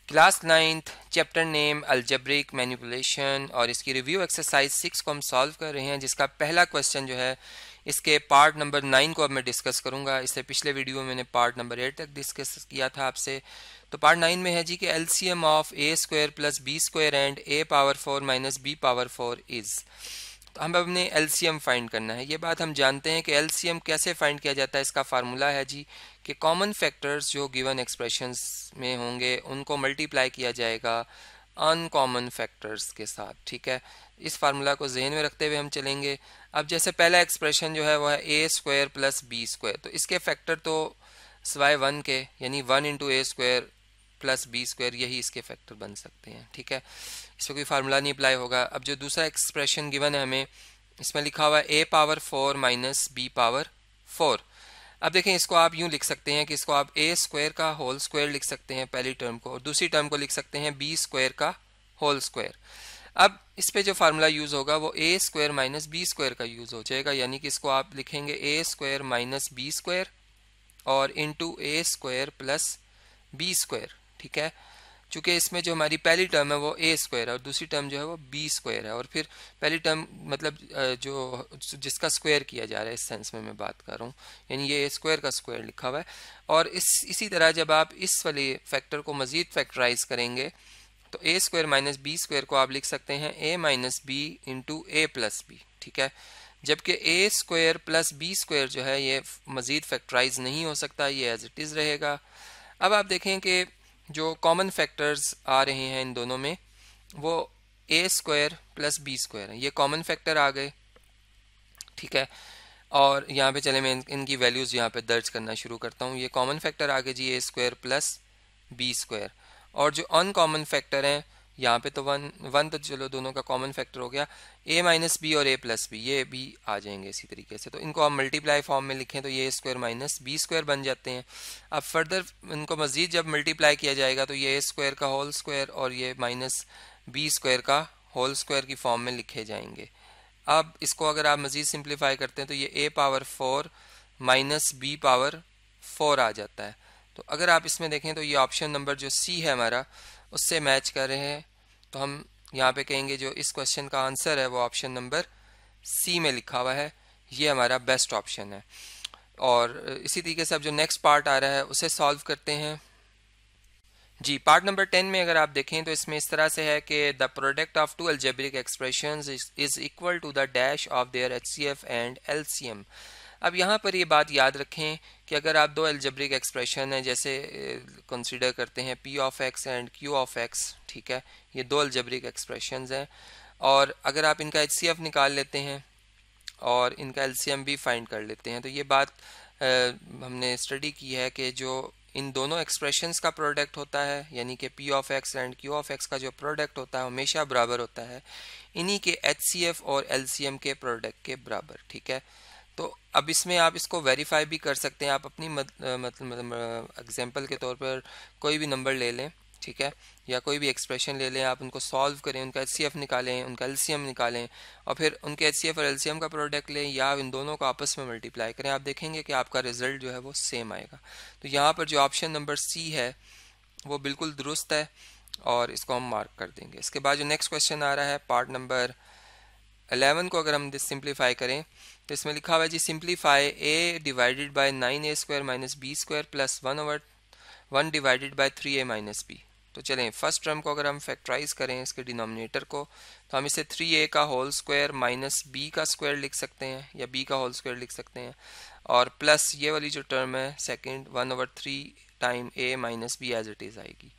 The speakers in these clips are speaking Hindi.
Class 9th chapter name algebraic manipulation और इसकी रिव्यू एक्सरसाइज 6 को हम सॉल्व कर रहे हैं, जिसका पहला क्वेश्चन जो है इसके पार्ट नंबर 9 को अब मैं डिस्कस करूंगा। इससे पिछले वीडियो में मैंने पार्ट नंबर 8 तक डिस्कस किया था आपसे। तो पार्ट 9 में है जी कि LCM of a square plus b square and a power 4 minus b power 4 is. तो हम अपने एलसीएम फाइंड करना है। ये बात हम जानते हैं कि एलसीएम कैसे फाइंड किया जाता है। इसका फार्मूला है जी कि कॉमन फैक्टर्स जो गिवन एक्सप्रेशंस में होंगे उनको मल्टीप्लाई किया जाएगा अनकॉमन फैक्टर्स के साथ। ठीक है, इस फार्मूला को जहन में रखते हुए हम चलेंगे। अब जैसे पहला एक्सप्रेशन जो है वो है ए स्क्वायर प्लस बी स्क्वायर, तो इसके फैक्टर तो सिवाय 1 के यानी 1 into a square plus b square, यही इसके फैक्टर बन सकते हैं। ठीक है, इसमें कोई फार्मूला नहीं अप्लाई होगा। अब जो दूसरा एक्सप्रेशन गिवन है हमें, इसमें लिखा हुआ है ए पावर 4 माइनस बी पावर 4। अब देखें, इसको आप यूं लिख सकते हैं कि इसको आप ए स्क्वायर का होल स्क्वायर लिख सकते हैं पहली टर्म को, और दूसरी टर्म को लिख सकते हैं बी स्क्वायर का होल स्क्वायर। अब इस पे जो फार्मूला यूज होगा वो ए स्क्वायर माइनस बी स्क्वायर का यूज हो जाएगा, यानी कि इसको आप लिखेंगे ए स्क्वायर माइनस बी स्क्वायर और into a square plus b square. ठीक है, चूंकि इसमें जो हमारी पहली टर्म है वो ए स्क्वायर है और दूसरी टर्म जो है वो बी स्क्वायर है, और फिर पहली टर्म मतलब जो जिसका स्क्वायर किया जा रहा है, इस सेंस में मैं बात कर रहा हूँ, यानी ये ए स्क्वायर का स्क्वायर लिखा हुआ है। और इसी तरह जब आप इस वाले फैक्टर को मजीद फैक्टराइज करेंगे तो ए स्क्वायर माइनस बी स्क्वायर को आप लिख सकते हैं ए minus b into a plus b. ठीक है, जबकि ए स्क्वायर प्लस बी स्क्वायर जो है ये मजीद फैक्टराइज नहीं हो सकता, ये एज इट इज़ रहेगा। अब आप देखें कि जो कॉमन फैक्टर्स आ रहे हैं इन दोनों में वो ए स्क्वायर प्लस बी स्क्वायर है, ये कॉमन फैक्टर आ गए। ठीक है, और यहाँ पे चले मैं इनकी वैल्यूज़ यहाँ पे दर्ज करना शुरू करता हूँ। ये कॉमन फैक्टर आ गए जी ए स्क्वायर प्लस बी स्क्वायर, और जो अनकॉमन फैक्टर हैं यहाँ पे तो वन तो चलो दोनों का कॉमन फैक्टर हो गया, ए माइनस बी और ए प्लस बी ये भी आ जाएंगे इसी तरीके से। तो इनको हम मल्टीप्लाई फॉर्म में लिखें तो ये ए स्क्वायर माइनस बी स्क्वायर बन जाते हैं। अब फर्दर इनको मज़ीद जब मल्टीप्लाई किया जाएगा तो ये ए स्क्वायर का होल स्क्वायर और ये माइनस बी स्क्वायर का होल स्क्वायर की फॉर्म में लिखे जाएंगे। अब इसको अगर आप मज़ीद सिंप्लीफाई करते हैं तो ये ए पावर 4 माइनस बी पावर 4 आ जाता है। तो अगर आप इसमें देखें तो ये ऑप्शन नंबर जो सी है हमारा उससे मैच कर रहे हैं, तो हम यहाँ पे कहेंगे जो इस क्वेश्चन का आंसर है वो ऑप्शन नंबर सी में लिखा हुआ है, ये हमारा बेस्ट ऑप्शन है। और इसी तरीके से अब जो नेक्स्ट पार्ट आ रहा है उसे सॉल्व करते हैं जी। पार्ट नंबर 10 में अगर आप देखें तो इसमें इस तरह से है कि the product of two algebraic expressions is equal to the dash of their HCF and LCM. अब यहाँ पर ये बात याद रखें कि अगर आप दो अलजेब्रिक एक्सप्रेशन है जैसे कंसीडर करते हैं P of x and Q of x, ठीक है, ये दो अलजेब्रिक एक्सप्रेशंस हैं, और अगर आप इनका एचसीएफ निकाल लेते हैं और इनका एलसीएम भी फाइंड कर लेते हैं तो ये बात हमने स्टडी की है कि जो इन दोनों एक्सप्रेशंस का प्रोडक्ट होता है, यानी कि P of x and Q of x का जो प्रोडक्ट होता है हमेशा बराबर होता है इन्हीं के एचसीएफ और एलसीएम के प्रोडक्ट के बराबर। ठीक है, तो अब इसमें आप इसको वेरीफाई भी कर सकते हैं। आप अपनी मतलब एग्जांपल के तौर पर कोई भी नंबर ले लें, ठीक है, या कोई भी एक्सप्रेशन ले लें, आप उनको सॉल्व करें, उनका एचसीएफ निकालें, उनका एलसीएम निकालें, और फिर उनके एचसीएफ और एलसीएम का प्रोडक्ट लें, या इन दोनों को आपस में मल्टीप्लाई करें, आप देखेंगे कि आपका रिजल्ट जो है वो सेम आएगा। तो यहाँ पर जो ऑप्शन नंबर सी है वो बिल्कुल दुरुस्त है और इसको हम मार्क कर देंगे। इसके बाद जो नेक्स्ट क्वेश्चन आ रहा है पार्ट नंबर 11 को अगर हम सिंप्लीफाई करें तो इसमें लिखा हुआ है जी simplify A divided by 9a square minus B square plus 1/1 divided by 3a minus B. तो चलें फर्स्ट टर्म को अगर हम फैक्टराइज करें इसके डिनोमिनेटर को तो हम इसे 3a का होल स्क्वायर माइनस b का स्क्वायर लिख सकते हैं या b का होल स्क्वायर लिख सकते हैं, और प्लस ये वाली जो टर्म है second 1/3 time a minus b as it is आएगी।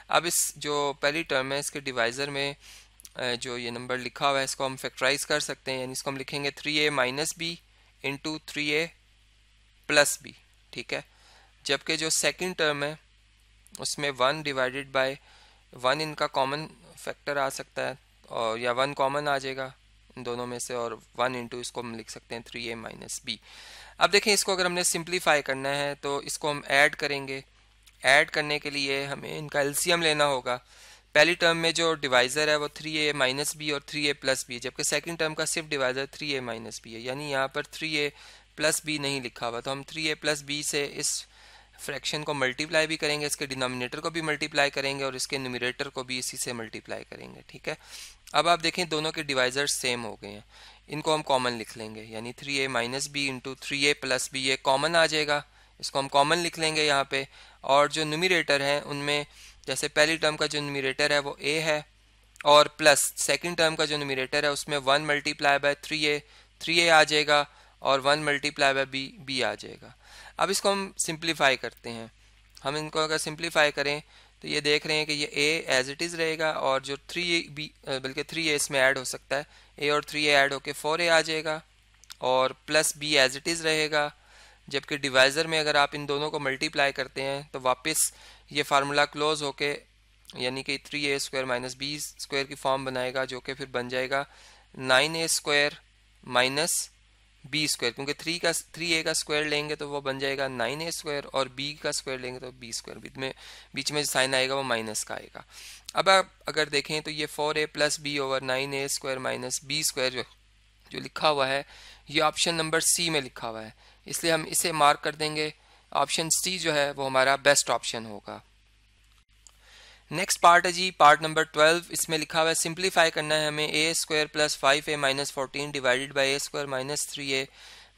अब इस जो पहली टर्म है इसके डिवाइज़र में जो ये नंबर लिखा हुआ है इसको हम फैक्टराइज कर सकते हैं, यानी इसको हम लिखेंगे 3a minus b into 3a plus b. ठीक है, जबकि जो सेकंड टर्म है उसमें 1 डिवाइडेड बाय 1 इनका कॉमन फैक्टर आ सकता है, और या 1 कॉमन आ जाएगा इन दोनों में से, और 1 इंटू इसको हम लिख सकते हैं 3a माइनस बी। अब देखें इसको अगर हमने सिंप्लीफाई करना है तो इसको हम ऐड करेंगे। ऐड करने के लिए हमें इनका एलसीएम लेना होगा। पहली टर्म में जो डिवाइज़र है वो 3a माइनस बी और 3a प्लस बी, जबकि सेकंड टर्म का सिर्फ डिवाइज़र 3a माइनस बी है, यानी यहाँ पर 3a प्लस बी नहीं लिखा हुआ, तो हम 3a प्लस बी से इस फ्रैक्शन को मल्टीप्लाई भी करेंगे, इसके डिनोमिनेटर को भी मल्टीप्लाई करेंगे और इसके न्यूमरेटर को भी इसी से मल्टीप्लाई करेंगे, ठीक है। अब आप देखें दोनों के डिवाइजर सेम हो गए हैं, इनको हम कॉमन लिख लेंगे, यानी 3a minus b into 3a plus b, ये कॉमन आ जाएगा, इसको हम कॉमन लिख लेंगे यहाँ पे। और जो न्यूमरेटर है उनमें जैसे पहली टर्म का जो न्यूमरेटर है वो a है, और प्लस सेकंड टर्म का जो न्यूमरेटर है उसमें 1 मल्टीप्लाई बाय 3a आ जाएगा, और 1 मल्टीप्लाई बाय b आ जाएगा। अब इसको हम सिंप्लीफाई करते हैं, हम इनको अगर सिंप्लीफाई करें तो ये देख रहे हैं कि ये a एज इट इज़ रहेगा, और जो 3b बल्कि 3a इसमें ऐड हो सकता है, a और 3a ऐड होके 4a आ जाएगा, और plus b as it is रहेगा। जबकि डिवाइज़र में अगर आप इन दोनों को मल्टीप्लाई करते हैं तो वापस ये फार्मूला क्लोज होके यानी कि 3a square minus B square की फॉर्म बनाएगा, जो कि फिर बन जाएगा 9a square minus B square, क्योंकि 3a का स्क्वायर लेंगे तो वो बन जाएगा 9a स्क्वायर, और b का स्क्वायर लेंगे तो b स्क्वायर, बीच में साइन आएगा वो माइनस का आएगा। अब आप अगर देखें तो ये 4a plus b over 9a square minus B square जो लिखा हुआ है ये ऑप्शन नंबर सी में लिखा हुआ है, इसलिए हम इसे मार्क कर देंगे। ऑप्शन सी जो है वो हमारा बेस्ट ऑप्शन होगा। नेक्स्ट पार्ट है जी पार्ट नंबर 12, इसमें लिखा हुआ है सिंप्लीफाई करना है हमें a square plus 5a minus 14 divided by a square minus 3a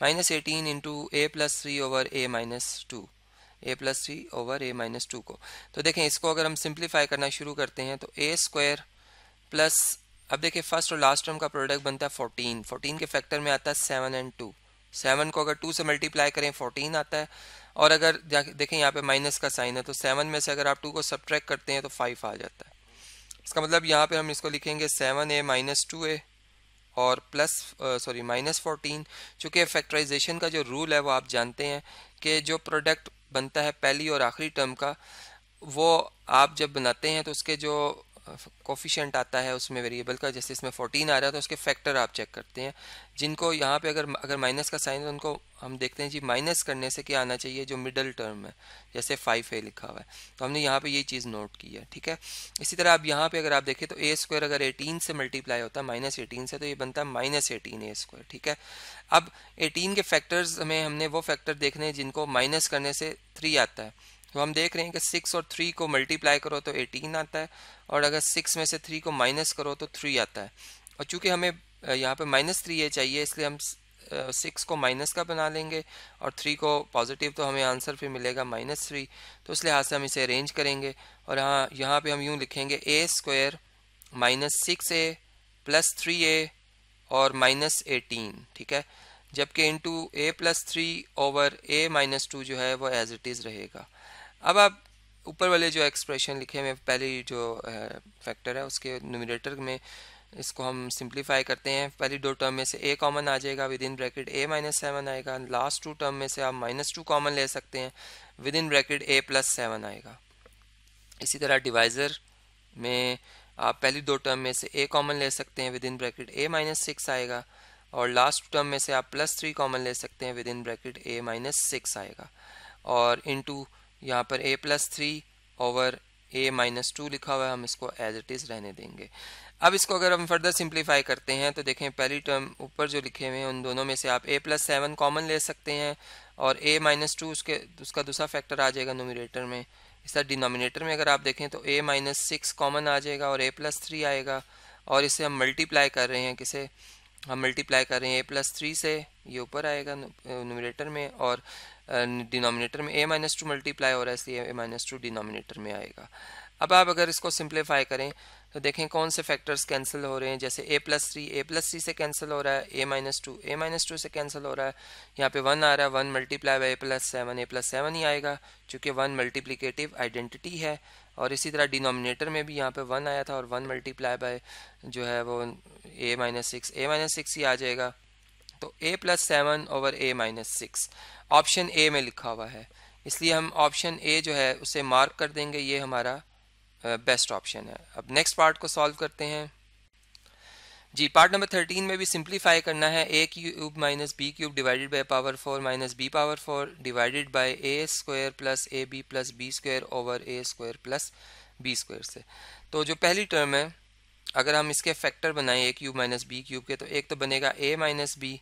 minus 18 into a plus 3 over a minus 2, a plus 3 over a minus 2 को। तो देखें इसको अगर हम सिंप्लीफाई करना शुरू करते हैं तो a स्क्वायर प्लस, अब देखिए फर्स्ट और लास्ट टर्म का प्रोडक्ट बनता है 14, 14 के फैक्टर में आता है 7 एंड 2, 7 को अगर 2 से मल्टीप्लाई करें 14 आता है, और अगर देखें यहाँ पे माइनस का साइन है तो 7 में से अगर आप 2 को सब्ट्रैक्ट करते हैं तो 5 आ जाता है। इसका मतलब यहाँ पे हम इसको लिखेंगे 7a माइनस 2a और प्लस माइनस 14। चूँकि फैक्टराइजेशन का जो रूल है वो आप जानते हैं कि जो प्रोडक्ट बनता है पहली और आखिरी टर्म का, वो आप जब बनाते हैं तो उसके जो कोफिशिएंट आता है उसमें वेरिएबल का, जैसे इसमें 14 आ रहा है तो उसके फैक्टर आप चेक करते हैं, जिनको यहाँ पे अगर माइनस का साइन है तो उनको हम देखते हैं जी माइनस करने से क्या आना चाहिए जो मिडल टर्म है, जैसे 5a लिखा हुआ है, तो हमने यहाँ पे ये चीज़ नोट की है, ठीक है। इसी तरह आप यहाँ पे अगर आप देखें तो a स्क्वायर अगर 18 से मल्टीप्लाई होता है माइनस 18 से, तो ये बनता है माइनस 18 a स्क्वायर, ठीक है। अब 18 के फैक्टर्स में हमने वो फैक्टर देखने हैं जिनको माइनस करने से 3 आता है, तो हम देख रहे हैं कि 6 और 3 को मल्टीप्लाई करो तो 18 आता है, और अगर 6 में से 3 को माइनस करो तो 3 आता है। और चूंकि हमें यहाँ पे माइनस 3a चाहिए, इसलिए हम 6 को माइनस का बना लेंगे और 3 को पॉजिटिव, तो हमें आंसर फिर मिलेगा -3। तो इस लिहाज से हम इसे अरेंज करेंगे, और यहाँ पे हम यूँ लिखेंगे a square minus 6a plus 3a और माइनस 18, ठीक है। जबकि into a plus 3 over a minus 2 जो है वो एज इट इज़ रहेगा। अब आप ऊपर वाले जो एक्सप्रेशन लिखे हैं पहली जो फैक्टर है उसके न्यूमरेटर में इसको हम सिंप्लीफाई करते हैं, पहली दो टर्म में से a कॉमन आ जाएगा, with in bracket a minus 7 आएगा, लास्ट 2 टर्म में से आप -2 कॉमन ले सकते हैं, with in bracket a plus 7 आएगा। इसी तरह डिवाइज़र में आप पहली 2 टर्म में से a कॉमन ले सकते हैं, with in bracket a minus 6 आएगा, और लास्ट टर्म में से आप +3 कॉमन ले सकते हैं, with in bracket a minus 6 आएगा, और इनटू यहाँ पर a plus 3 over a minus 2 लिखा हुआ है, हम इसको एज इट इज़ रहने देंगे। अब इसको अगर हम फर्दर सिंप्लीफाई करते हैं तो देखें पहली टर्म ऊपर जो लिखे हुए हैं उन दोनों में से आप a प्लस 7 कॉमन ले सकते हैं, और a माइनस 2 उसका दूसरा फैक्टर आ जाएगा न्यूमरेटर में। इस तरह डिनोमिनेटर में अगर आप देखें तो a माइनस 6 कॉमन आ जाएगा और a प्लस 3 आएगा, और इसे हम मल्टीप्लाई कर रहे हैं, किसे हम मल्टीप्लाई कर रहे हैं a प्लस 3 से, ये ऊपर आएगा न्यूमरेटर में, और डिनोमिनेटर में a माइनस 2 मल्टीप्लाई हो रहा है इसलिए a माइनस 2 डिनोमिनेटर में आएगा। अब आप अगर इसको सिंप्लीफाई करें तो देखें कौन से फैक्टर्स कैंसिल हो रहे हैं, जैसे a प्लस 3 से कैंसिल हो रहा है, a माइनस 2 से कैंसिल हो रहा है, यहाँ पे 1 आ रहा है, 1 मल्टीप्लाई बाई a प्लस 7 ही आएगा चूँकि 1 मल्टीप्लिकेटिव आइडेंटिटी है। और इसी तरह डिनोमिनेटर में भी यहाँ पे 1 आया था और 1 मल्टीप्लाई बाय जो है वो a माइनस 6 ही आ जाएगा, तो a plus 7 over a minus 6 option A में लिखा हुआ है, इसलिए हम ऑप्शन ए जो है उसे मार्क कर देंगे, ये हमारा बेस्ट ऑप्शन है। अब नेक्स्ट पार्ट को सॉल्व करते हैं जी। पार्ट नंबर 13 में भी सिंप्लीफाई करना है, a cube minus b cube divided by power 4 minus b power 4 divided by a square plus a b plus b square over a square plus b square से। तो जो पहली टर्म है अगर हम इसके फैक्टर बनाएं a cube minus b cube के, तो एक तो बनेगा a माइनस बी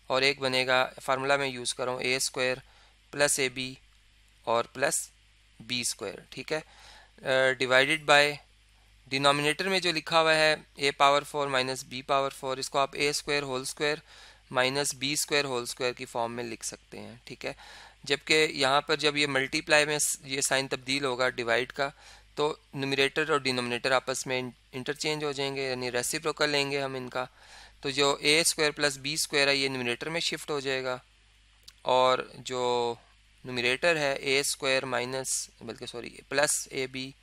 और एक बनेगा, फार्मूला में यूज़ कर रहा हूँ, a square plus a b और प्लस बी स्क्वायर, ठीक है, डिवाइडेड बाय डिनोमिनेटर में जो लिखा हुआ है a power 4 minus b power 4, इसको आप a square whole square minus B square whole square की फॉर्म में लिख सकते हैं, ठीक है। जबकि यहाँ पर जब ये मल्टीप्लाई में ये साइन तब्दील होगा डिवाइड का, तो न्यूमरेटर और डिनोमिनेटर आपस में इंटरचेंज हो जाएंगे, यानी रेसिप्रोकल लेंगे हम इनका। तो जो a square plus b square है ये न्यूमरेटर में शिफ्ट हो जाएगा, और जो न्यूमरेटर है a स्क्वायर माइनस बल्कि sorry plus a b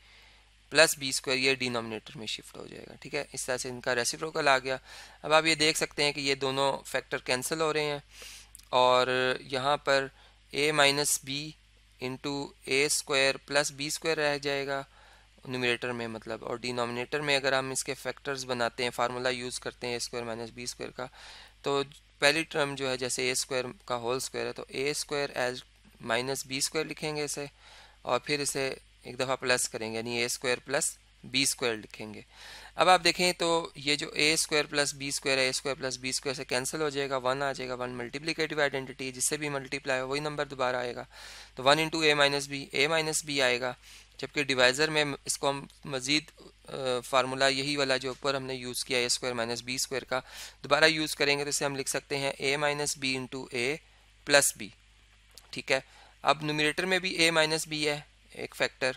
plus b square ये डिनोमिनेटर में शिफ्ट हो जाएगा, ठीक है। इस तरह से इनका रेसिप्रोकल आ गया। अब आप ये देख सकते हैं कि ये दोनों फैक्टर कैंसिल हो रहे हैं, और यहाँ पर a minus b into a square plus b square रह जाएगा न्यूमरेटर में, मतलब, और डिनोमिनेटर में अगर हम इसके फैक्टर्स बनाते हैं, फार्मूला यूज़ करते हैं a square minus B square का, तो पहली टर्म जो है जैसे a स्क्वायर का होल स्क्वायर है तो a square as minus B square लिखेंगे इसे, और फिर इसे एक दफ़ा प्लस करेंगे, यानी a square plus b square लिखेंगे। अब आप देखें तो ये जो a square plus b square है, a square plus b square से कैंसिल हो जाएगा, 1 आ जाएगा, 1 मल्टीप्लिकेटिव आइडेंटिटी, जिससे भी मल्टीप्लाई हो वही नंबर दोबारा आएगा, तो 1 इंटू a माइनस बी आएगा। जबकि डिवाइज़र में इसको हम मज़ीद फार्मूला यही वाला जो ऊपर हमने यूज़ किया a square minus B square का दोबारा यूज़ करेंगे, तो इसे हम लिख सकते हैं a minus b into a plus b, ठीक है। अब न्यूमरेटर में भी a माइनस बी है एक फैक्टर,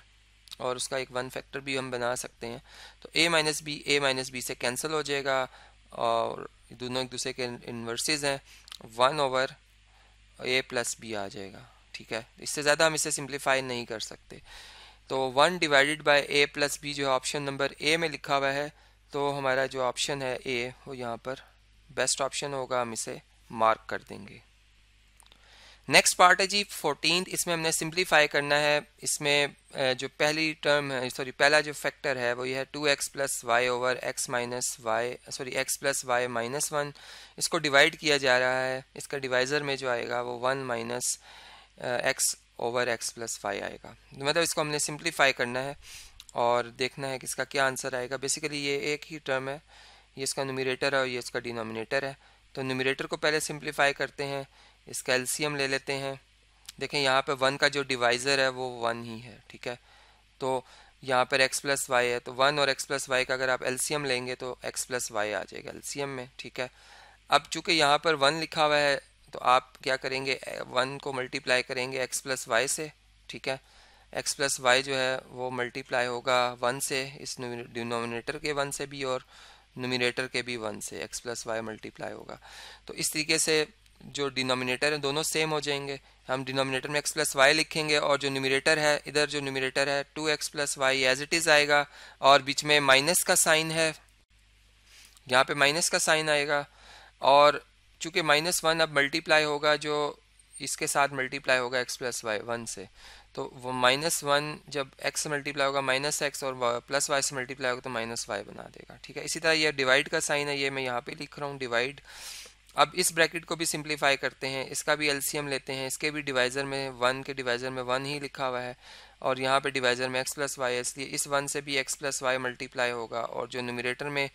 और उसका एक वन फैक्टर भी हम बना सकते हैं, तो a माइनस बी से कैंसिल हो जाएगा, और दोनों एक दूसरे के इन्वर्सेस हैं, 1 ओवर a प्लस बी आ जाएगा, ठीक है। इससे ज़्यादा हम इसे सिंप्लीफाई नहीं कर सकते। तो 1 divided by a plus b जो है ऑप्शन नंबर ए में लिखा हुआ है, तो हमारा जो ऑप्शन है a वो यहाँ पर बेस्ट ऑप्शन होगा, हम इसे मार्क कर देंगे। नेक्स्ट पार्ट है जी 14th, इसमें हमने सिंप्लीफाई करना है। इसमें जो पहली टर्म है, सॉरी पहला जो फैक्टर है वो ये है 2x plus y over x minus y, sorry x plus y minus 1, इसको डिवाइड किया जा रहा है। इसका डिवाइज़र में जो आएगा वो 1 minus x over x plus y आएगा, मतलब इसको हमने सिंप्लीफाई करना है और देखना है कि इसका क्या आंसर आएगा। बेसिकली ये एक ही टर्म है, ये इसका न्यूमरेटर है और ये इसका डिनोमिनेटर है। तो न्यूमरेटर को पहले सिंप्लीफाई करते हैं, इसका एलसीएम ले लेते हैं। देखें यहाँ पे 1 का जो डिवाइज़र है वो 1 ही है, ठीक है। तो यहाँ पर x प्लस वाई है, तो 1 और x प्लस वाई का अगर आप एलसीएम लेंगे तो x प्लस वाई आ जाएगा एलसीएम में, ठीक है। अब चूँकि यहाँ पर 1 लिखा हुआ है तो आप क्या करेंगे, 1 को मल्टीप्लाई करेंगे x प्लस वाई से, ठीक है। x प्लस वाई जो है वो मल्टीप्लाई होगा 1 से, इस डिनोमिनेटर के 1 से भी और न्यूमरेटर के भी 1 से, x प्लस वाई मल्टीप्लाई होगा। तो इस तरीके से जो डिनोमिनेटर है दोनों सेम हो जाएंगे। हम डिनोमिनेटर में x प्लस वाई लिखेंगे और जो न्यूमरेटर है, इधर जो न्यूमरेटर है 2x plus Y as it is आएगा, और बीच में माइनस का साइन है, यहाँ पे माइनस का साइन आएगा। और चूँकि -1 अब मल्टीप्लाई होगा, जो इसके साथ मल्टीप्लाई होगा x प्लस वाई 1 से, तो वो -1 जब x से मल्टीप्लाई होगा -x और प्लस वाई से मल्टीप्लाई होगा तो -y बना देगा, ठीक है। इसी तरह ये डिवाइड का साइन है, ये मैं यहाँ पे लिख रहा हूँ डिवाइड। अब इस ब्रैकेट को भी सिंप्लीफाई करते हैं, इसका भी एलसीएम लेते हैं, इसके भी डिवाइज़र में 1 के डिवाइज़र में 1 ही लिखा हुआ है और यहाँ पे डिवाइज़र में x प्लस वाई है, इसलिए इस 1 से भी x प्लस वाई मल्टीप्लाई होगा, और जो न्यूमरेटर में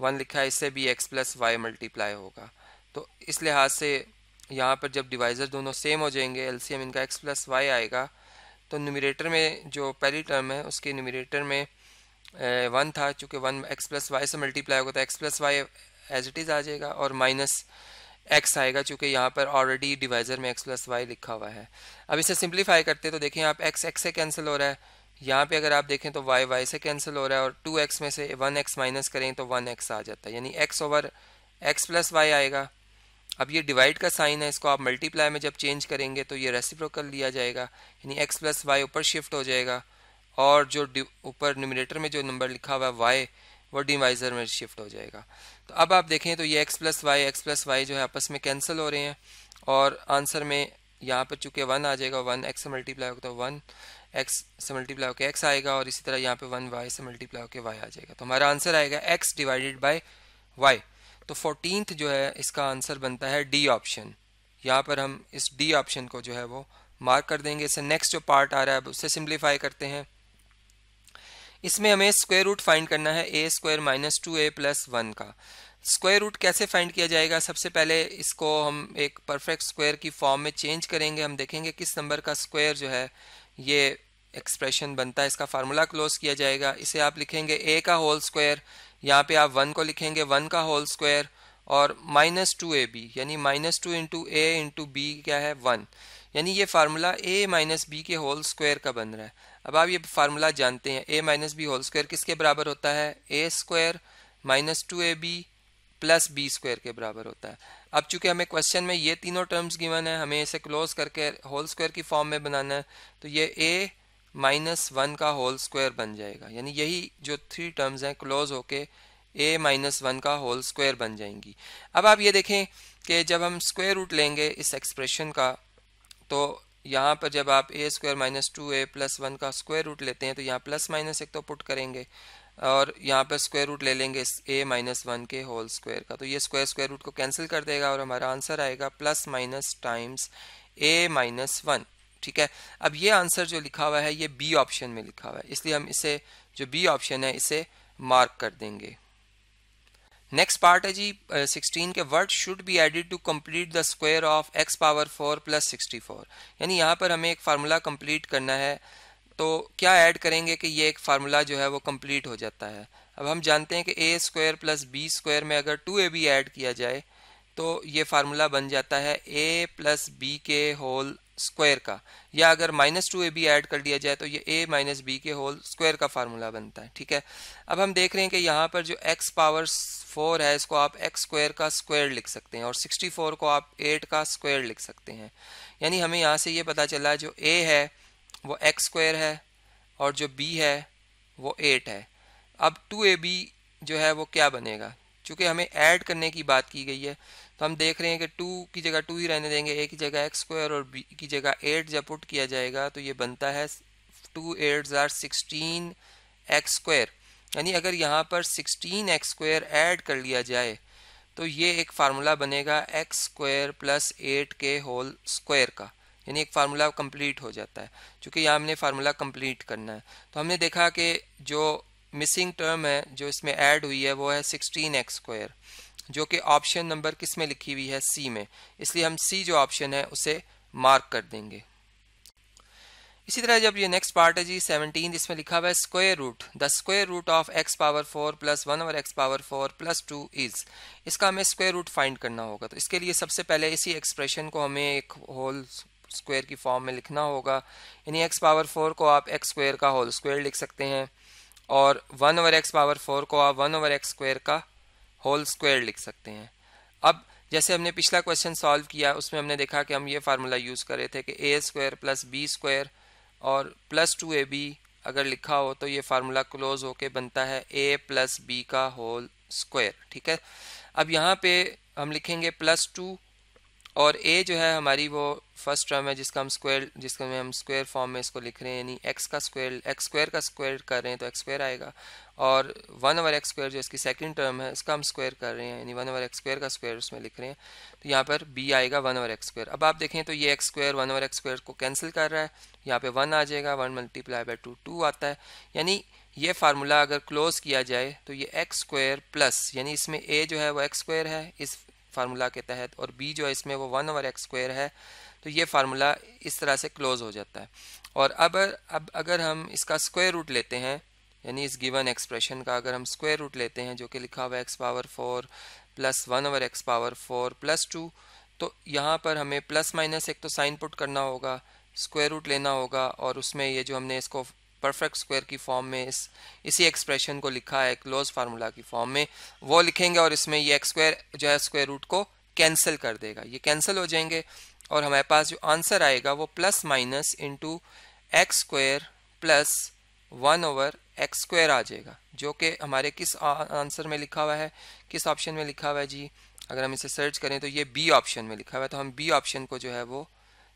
1 लिखा है इससे भी x प्लस वाई मल्टीप्लाई होगा। तो इस लिहाज से यहाँ पर जब डिवाइज़र दोनों सेम हो जाएंगे, एलसीएम इनका x प्लस वाई आएगा, तो न्यूमरेटर में जो पहली टर्म है उसके न्यूमरेटर में 1 था, चूँकि 1 x प्लस वाई से मल्टीप्लाई होगा तो x plus Y as it is आ जाएगा, और -x आएगा चूँकि यहाँ पर ऑलरेडी डिवाइज़र में x प्लस वाई लिखा हुआ है। अब इसे सिंप्लीफाई करते तो देखें आप x से कैंसिल हो रहा है, यहाँ पे अगर आप देखें तो y से कैंसिल हो रहा है, और 2x में से 1x माइनस करें तो 1x आ जाता है, यानी x over x plus y आएगा। अब ये डिवाइड का साइन है, इसको आप मल्टीप्लाई में जब चेंज करेंगे तो ये रेसिप्रोकल लिया जाएगा, यानी x प्लस वाई ऊपर शिफ्ट हो जाएगा, और जो ऊपर न्यूमरेटर में जो नंबर लिखा हुआ है y वो डिवाइज़र में शिफ्ट हो जाएगा। तो अब आप देखें तो ये x प्लस वाई जो है आपस में कैंसिल हो रहे हैं, और आंसर में यहाँ पर चूँकि 1 आ जाएगा, 1 x से मल्टीप्लाई होगा तो 1 x से मल्टीप्लाई होकर x आएगा, और इसी तरह यहाँ पे 1 y से मल्टीप्लाई होकर y आ जाएगा। तो हमारा आंसर आएगा x डिवाइडेड बाय y। तो 14th जो है इसका आंसर बनता है डी ऑप्शन। यहाँ पर हम इस डी ऑप्शन को जो है वो मार्क कर देंगे। इससे नेक्स्ट जो पार्ट आ रहा है उससे सिंप्लीफाई करते हैं। इसमें हमें स्क्वायर रूट फाइंड करना है a square minus 2a plus 1 का। स्क्वायर रूट कैसे फाइंड किया जाएगा? सबसे पहले इसको हम एक परफेक्ट स्क्वायर की फॉर्म में चेंज करेंगे। हम देखेंगे किस नंबर का स्क्वायर जो है ये एक्सप्रेशन बनता है, इसका फार्मूला क्लोज किया जाएगा। इसे आप लिखेंगे a का होल स्क्वायर, यहाँ पे आप 1 को लिखेंगे 1 का होल स्क्वायर, और -2ab यानी -2 इंटू ए इंटू बी क्या है 1, यानी ये फार्मूला a माइनस बी के होल स्क्वायर का बन रहा है। अब आप ये फार्मूला जानते हैं, a minus b whole square किसके बराबर होता है? a स्क्वायर -2ab प्लस बी स्क्वायर के बराबर होता है। अब चूंकि हमें क्वेश्चन में ये तीनों टर्म्स गिवन है, हमें इसे क्लोज करके होल स्क्वायर की फॉर्म में बनाना है, तो ये a -1 का होल स्क्वायर बन जाएगा, यानी यही जो 3 टर्म्स हैं क्लोज होके a -1 का होल स्क्वायर बन जाएंगी। अब आप ये देखें कि जब हम स्क्वायर रूट लेंगे इस एक्सप्रेशन का, तो यहाँ पर जब आप a स्क्वायर -2a प्लस 1 का स्क्वायर रूट लेते हैं तो यहाँ प्लस माइनस एक तो पुट करेंगे और यहाँ पर स्क्वायर रूट ले लेंगे इस a -1 के होल स्क्वायर का, तो ये स्क्वायर रूट को कैंसिल कर देगा और हमारा आंसर आएगा प्लस माइनस टाइम्स a -1। ठीक है, अब ये आंसर जो लिखा हुआ है ये बी ऑप्शन में लिखा हुआ है, इसलिए हम इसे जो बी ऑप्शन है इसे मार्क कर देंगे। नेक्स्ट पार्ट है जी 16 के, word should be added to complete the square of x power 4 plus 64, यानी यहाँ पर हमें एक फार्मूला कंप्लीट करना है, तो क्या ऐड करेंगे कि ये एक फार्मूला जो है वो कंप्लीट हो जाता है। अब हम जानते हैं कि a square plus b square में अगर 2ab ऐड किया जाए तो ये फार्मूला बन जाता है a प्लस बी के होल स्क्वायर का, या अगर -2ab ऐड कर दिया जाए तो ये a माइनस बी के होल स्क्वायर का फार्मूला बनता है। ठीक है, अब हम देख रहे हैं कि यहाँ पर जो x पावर 4 है इसको आप x स्क्वायर का स्क्वायर लिख सकते हैं और 64 को आप 8 का स्क्वायर लिख सकते हैं, यानी हमें यहाँ से ये पता चला जो a है वो x स्क्वायर है और जो b है वो 8 है। अब 2ab जो है वो क्या बनेगा? चूँकि हमें ऐड करने की बात की गई है तो हम देख रहे हैं कि 2 की जगह 2 ही रहने देंगे, a की जगह x स्क्वायर और b की जगह 8 जब पुट किया जाएगा तो ये बनता है 2 8 are 16 x स्क्वायर, यानी अगर यहाँ पर 16 x स्क्वायर ऐड कर लिया जाए तो ये एक फार्मूला बनेगा x स्क्वायर प्लस 8 के होल स्क्वायर का, यानी एक फार्मूला कंप्लीट हो जाता है। चूँकि यहाँ हमने फार्मूला कंप्लीट करना है तो हमने देखा कि जो मिसिंग टर्म है जो इसमें ऐड हुई है वो है 16x स्क्वायर, जो कि ऑप्शन नंबर किस में लिखी हुई है? सी में, इसलिए हम सी जो ऑप्शन है उसे मार्क कर देंगे। इसी तरह जब ये नेक्स्ट पार्ट है जी 17, इसमें लिखा हुआ है square root, the square root of x power 4 plus 1 over x power 4 plus 2 is, इसका हमें स्क्वायर रूट फाइंड करना होगा। तो इसके लिए सबसे पहले इसी एक्सप्रेशन को हमें एक होल स्क्वायर की फॉर्म में लिखना होगा, यानी x पावर 4 को आप x स्क्वायर का होल स्क्वायर लिख सकते हैं और 1 ओवर x पावर 4 को आप 1 ओवर x स्क्वायर का होल स्क्वायर लिख सकते हैं। अब जैसे हमने पिछला क्वेश्चन सॉल्व किया उसमें हमने देखा कि हम ये फार्मूला यूज़ कर रहे थे कि a square plus b square और प्लस 2ab अगर लिखा हो तो ये फार्मूला क्लोज होके बनता है a प्लस बी का होल स्क्वायर। ठीक है, अब यहाँ पे हम लिखेंगे +2 और a जो है हमारी वो फर्स्ट टर्म है जिसका हम स्क्वायर फॉर्म में इसको लिख रहे हैं, यानी x स्क्वायर का स्क्वायर कर रहे हैं तो x स्क्वायर आएगा, और 1 ओवर x स्क्वायर जो इसकी सेकंड टर्म है इसका हम स्क्वायर कर रहे हैं, यानी 1 ओवर x स्क्वायर का स्क्वायर उसमें लिख रहे हैं, तो यहाँ पर b आएगा 1 ओवर x स्क्वायर। अब आप देखें तो ये x square 1 over x square को कैंसिल कर रहा है, यहाँ पे 1 आ जाएगा, 1 मल्टीप्लाई बाय 2 आता है, यानी ये फार्मूला अगर क्लोज किया जाए तो ये x स्क्वायर प्लस, यानी इसमें a जो है वो x स्क्वायर है इस फार्मूला के तहत और b जो है इसमें वो 1 ओवर x स्क्वायर है, तो ये फार्मूला इस तरह से क्लोज हो जाता है। और अब अगर हम इसका स्क्वायर रूट लेते हैं, यानी इस गिवन एक्सप्रेशन का अगर हम स्क्वायर रूट लेते हैं जो कि लिखा हुआ है x power 4 plus 1 over x power 4 plus 2, तो यहाँ पर हमें प्लस माइनस एक तो साइन पुट करना होगा, स्क्वायर रूट लेना होगा और उसमें ये जो हमने इसको परफेक्ट स्क्वायर की फॉर्म में इसी एक्सप्रेशन को लिखा है क्लोज फार्मूला की फॉर्म में वो लिखेंगे और इसमें ये x स्क्वायर जो है स्क्वायर रूट को कैंसिल कर देगा, ये कैंसिल हो जाएंगे और हमारे पास जो आंसर आएगा वो plus minus into X square plus 1 over X square आ जाएगा, जो कि हमारे किस आंसर में लिखा हुआ है, किस ऑप्शन में लिखा हुआ है जी? अगर हम इसे सर्च करें तो ये बी ऑप्शन में लिखा हुआ है, तो हम बी ऑप्शन को जो है वो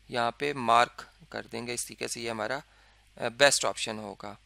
यहाँ पे मार्क कर देंगे। इस तरीके से ये हमारा बेस्ट ऑप्शन होगा।